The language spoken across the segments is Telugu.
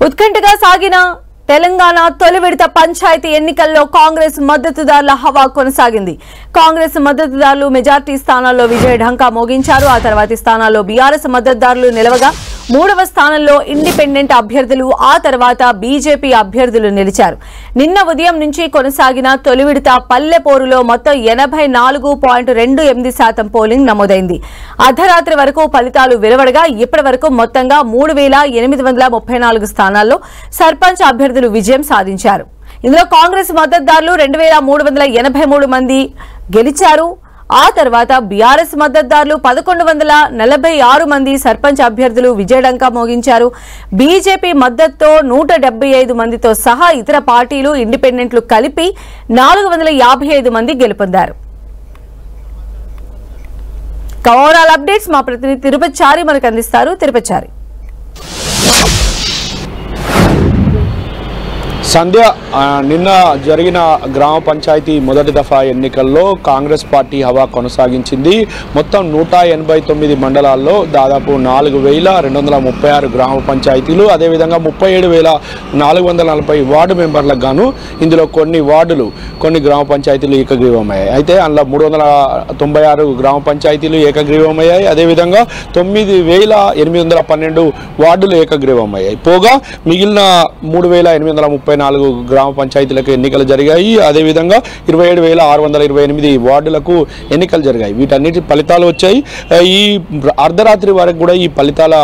ఉత్కంఠగా సాగిన తెలంగాణ తొలి విడత పంచాయతీ ఎన్నికల్లో కాంగ్రెస్ మద్దతుదారుల హవా కొనసాగింది. కాంగ్రెస్ మద్దతుదారులు మెజార్టీ స్థానాల్లో విజయ ఢంకా మోగించారు. ఆ తర్వాతి స్థానాల్లో బీఆర్ఎస్ మద్దతుదారులు నిలవగా మూడవ స్థానంలో ఇండిపెండెంట్ అభ్యర్థులు, ఆ తర్వాత బీజేపీ అభ్యర్థులు నిలిచారు. నిన్న ఉదయం నుంచి కొనసాగిన తొలి విడత పల్లె పోరులో మొత్తం 84.28% పోలింగ్ నమోదైంది. అర్ధరాత్రి వరకు ఫలితాలు వెలువడగా ఇప్పటి వరకు మొత్తంగా 3834 స్థానాల్లో సర్పంచ్ అభ్యర్థులు విజయం సాధించారు. ఇందులో కాంగ్రెస్ మద్దతుదారులు 2383 మంది గెలిచారు. ఆ తర్వాత బీఆర్ఎస్ మద్దతుదారులు 1146 మంది సర్పంచ్ అభ్యర్థులు విజయడంకా మోగించారు. బీజేపీ మద్దతుతో 175 మందితో సహా ఇతర పార్టీలు, ఇండిపెండెంట్లు కలిపి 455 మంది గెలుపొందారు. ఓవరాల్ అప్డేట్స్ మా ప్రతినిధి తిరుపతి చారి మనకు అందిస్తారు. తిరుపతి చారి. సంధ్య, నిన్న జరిగిన గ్రామ పంచాయతీ మొదటి దఫా ఎన్నికల్లో కాంగ్రెస్ పార్టీ హవా కొనసాగించింది. మొత్తం 189 మండలాల్లో దాదాపు 4236 గ్రామ పంచాయతీలు, అదేవిధంగా 37,440 వార్డు మెంబర్లకు గాను ఇందులో కొన్ని గ్రామ పంచాయతీలు ఏకగ్రీవమయ్యాయి. అయితే అందులో 396 గ్రామ పంచాయతీలు ఏకగ్రీవమయ్యాయి. అదేవిధంగా 9,812 వార్డులు ఏకగ్రీవమయ్యాయి. పోగా మిగిలిన 3,834 గ్రామ పంచాయతీలకు ఎన్నికలు జరిగాయి. అదేవిధంగా 27,628 వార్డులకు ఎన్నికలు జరిగాయి. వీటన్నిటి ఫలితాలు వచ్చాయి. ఈ అర్ధరాత్రి వరకు కూడా ఈ ఫలితాల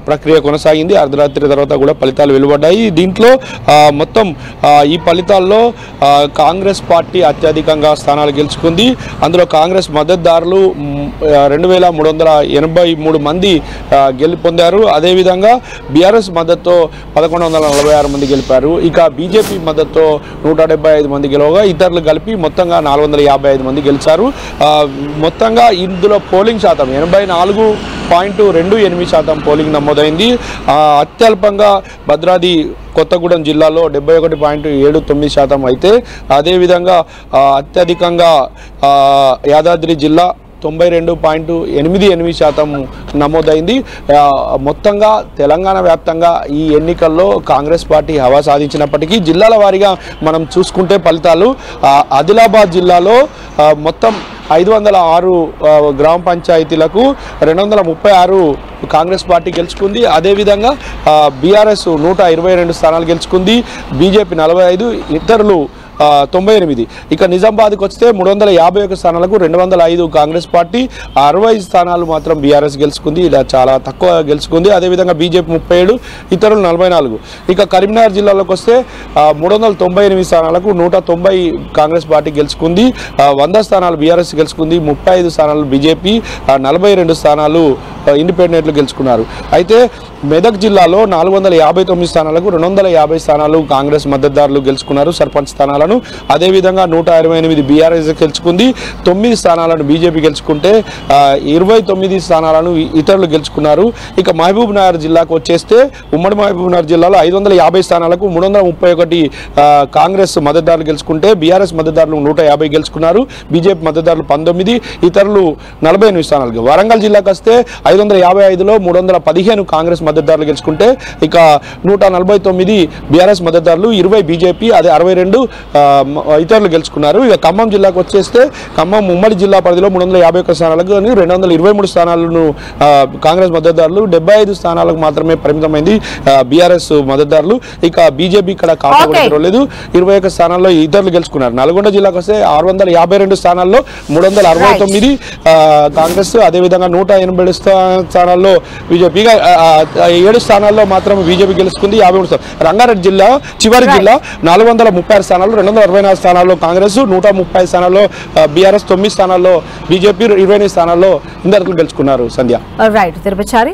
ప్రక్రియ కొనసాగింది. అర్ధరాత్రి తర్వాత కూడా ఫలితాలు వెలువడ్డాయి. దీంట్లో మొత్తం ఈ ఫలితాల్లో కాంగ్రెస్ పార్టీ అత్యధికంగా స్థానాలు గెలుచుకుంది. అందులో కాంగ్రెస్ మద్దతుదారులు 2383 మంది గెలుపొందారు. అదేవిధంగా బీఆర్ఎస్ మద్దతుతో 1146 మంది గెలిపారు. ఇక బీజేపీ మద్దతుతో 175 మంది గెలవగా ఇతరులు కలిపి మొత్తంగా 455 మంది గెలిచారు. మొత్తంగా ఇందులో పోలింగ్ శాతం 84.28% పోలింగ్ నమోదైంది. అత్యల్పంగా భద్రాద్రి కొత్తగూడెం జిల్లాలో 71.79% అయితే అదేవిధంగా అత్యధికంగా యాదాద్రి జిల్లా 92.88% నమోదైంది. మొత్తంగా తెలంగాణ వ్యాప్తంగా ఈ ఎన్నికల్లో కాంగ్రెస్ పార్టీ హవా సాధించినప్పటికీ జిల్లాల వారీగా మనం చూసుకుంటే ఫలితాలు ఆదిలాబాద్ జిల్లాలో మొత్తం 506 గ్రామ పంచాయతీలకు 236 కాంగ్రెస్ పార్టీ గెలుచుకుంది. అదేవిధంగా బీఆర్ఎస్ 122 స్థానాలు గెలుచుకుంది. బీజేపీ 45, ఇతరులు 98. ఇక నిజామాబాద్కి వస్తే 351 స్థానాలకు 205 కాంగ్రెస్ పార్టీ, 60 స్థానాలు మాత్రం బీఆర్ఎస్ గెలుచుకుంది. ఇలా చాలా తక్కువ గెలుచుకుంది. అదేవిధంగా బీజేపీ 37, ఇతరులు 44. ఇక కరీంనగర్ జిల్లాలోకి వస్తే 398 స్థానాలకు 190 కాంగ్రెస్ పార్టీ గెలుచుకుంది. 100 స్థానాలు బీఆర్ఎస్ గెలుచుకుంది. 35 స్థానాలు బీజేపీ, 42 స్థానాలు ఇండిపెండెంట్లు గెలుచుకున్నారు. అయితే మెదక్ జిల్లాలో 459 స్థానాలకు 250 స్థానాలు కాంగ్రెస్ మద్దతుదారులు గెలుచుకున్నారు సర్పంచ్ స్థానాలను. అదేవిధంగా 128 బీఆర్ఎస్ గెలుచుకుంది. 9 స్థానాలను బీజేపీ గెలుచుకుంటే 29 స్థానాలను ఇతరులు గెలుచుకున్నారు. ఇక మహబూబ్ నగర్ జిల్లాకు వచ్చేస్తే ఉమ్మడి మహబూబ్ నగర్ జిల్లాలో 550 స్థానాలకు 331 కాంగ్రెస్ మద్దతుదారులు గెలుచుకుంటే బీఆర్ఎస్ మద్దతుదారులు 150 గెలుచుకున్నారు. బీజేపీ మద్దతుదారులు 19, ఇతరులు 48 స్థానాలకు. వరంగల్ జిల్లాకు వస్తే 555లో 315 కాంగ్రెస్ మద్దతుదారులు గెలుచుకుంటే ఇక 149 బీఆర్ఎస్ మద్దతుదారులు, 20 బీజేపీ, అదే 62 ఇతరులు గెలుచుకున్నారు. ఇక ఖమ్మం జిల్లాకు వచ్చేస్తే ఖమ్మం ఉమ్మడి జిల్లా పరిధిలో 351 స్థానాలకు 223 స్థానాలను కాంగ్రెస్ మద్దతుదారులు, 75 స్థానాలకు మాత్రమే పరిమితమైంది బీఆర్ఎస్ మద్దతుదారులు. ఇక బీజేపీ ఇక్కడ కాపాడలేదు, 21 స్థానాల్లో ఇతరులు గెలుచుకున్నారు. నల్గొండ జిల్లాకు వస్తే 652 స్థానాల్లో 369 కాంగ్రెస్, అదేవిధంగా 180 స్థానాల్లో బీజేపీ, 7 స్థానాల్లో మాత్రం బీజేపీ గెలుచుకుంది. 53 స్థానాలు. రంగారెడ్డి జిల్లా చివరి జిల్లా 436 స్థానాలు, 224 స్థానాల్లో కాంగ్రెస్, 130 స్థానాల్లో బీఆర్ఎస్, 9 స్థానాల్లో బీజేపీ, 28 స్థానాల్లో ఇందరు గెలుచుకున్నారు. సంధ్య. రైట్ తిరుపతి చారి.